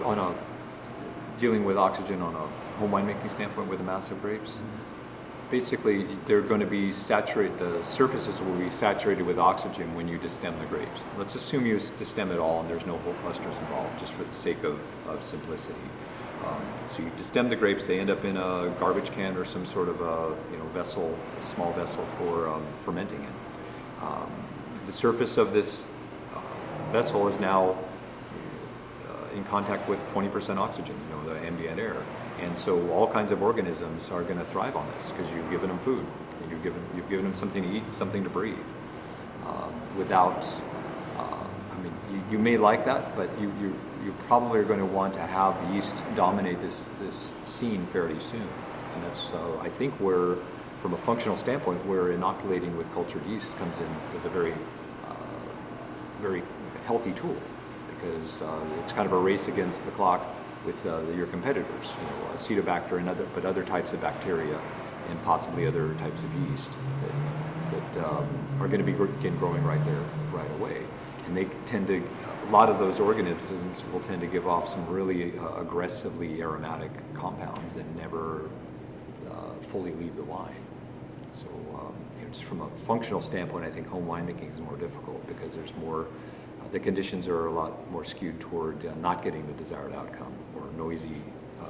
on a dealing with oxygen on a home winemaking standpoint with the massive grapes, basically they're going to be saturated, the surfaces will be saturated with oxygen when you destem the grapes. Let's assume you destem it all and there's no whole clusters involved, just for the sake of simplicity. So you destem the grapes, they end up in a garbage can or some sort of a vessel, a small vessel for fermenting it. The surface of this vessel is now in contact with 20% oxygen, the ambient air. And so all kinds of organisms are going to thrive on this because you've given them food, you've given them something to eat, something to breathe. Without, you may like that, but you probably are going to want to have yeast dominate this scene fairly soon. And that's, I think, where, from a functional standpoint, where inoculating with cultured yeast comes in as a very, very healthy tool, because it's kind of a race against the clock with your competitors, acetobacter and other types of bacteria, and possibly other types of yeast that are going to begin growing right there, right away. And they tend to, a lot of those organisms will tend to give off some really aggressively aromatic compounds that never fully leave the wine. So just from a functional standpoint, I think home winemaking is more difficult because there's more, the conditions are a lot more skewed toward not getting the desired outcome or noisy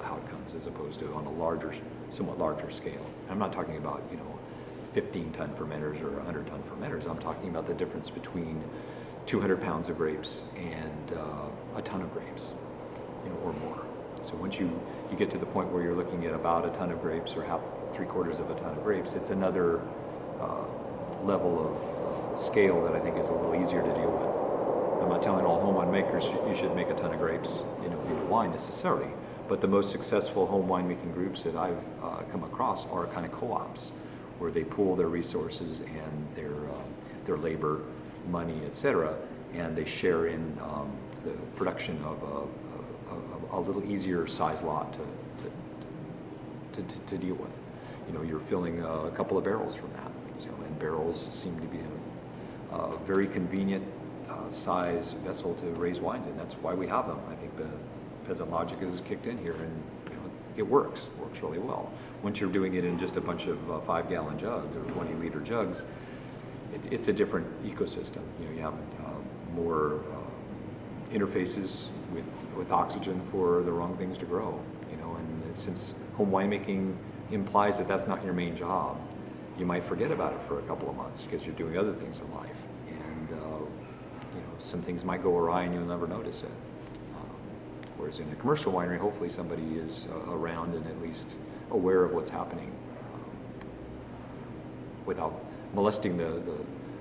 outcomes, as opposed to on a larger, somewhat larger scale. I'm not talking about 15-ton fermenters or 100-ton fermenters. I'm talking about the difference between 200 pounds of grapes and a ton of grapes, or more. So once you get to the point where you're looking at about a ton of grapes or three-quarters of a ton of grapes, it's another level of scale that I think is a little easier to deal with. I'm not telling all home winemakers you should make a ton of grapes in your wine necessarily, but the most successful home winemaking groups that I've come across are kind of co-ops, where they pool their resources and their labor, money, etc., and they share in the production of a little easier size lot to deal with. You're filling a couple of barrels from that, and barrels seem to be a very convenient size vessel to raise wines in. That's why we have them. I think the peasant logic is kicked in here, and it works really well. Once you're doing it in just a bunch of 5-gallon jugs or 20-liter jugs, it's a different ecosystem. You have more interfaces with oxygen for the wrong things to grow. And since home winemaking implies that that's not your main job, you might forget about it for a couple of months because you're doing other things in life, and some things might go awry and you'll never notice it. Whereas in a commercial winery, hopefully somebody is around and at least aware of what's happening without molesting the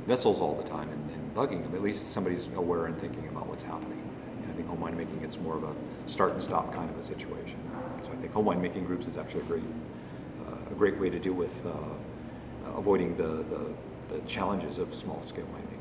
vessels all the time and bugging them. At least somebody's aware and thinking about what's happening. And I think home winemaking, it's more of a start and stop kind of a situation. So I think home winemaking groups is actually a great way to deal with avoiding the challenges of small scale winemaking.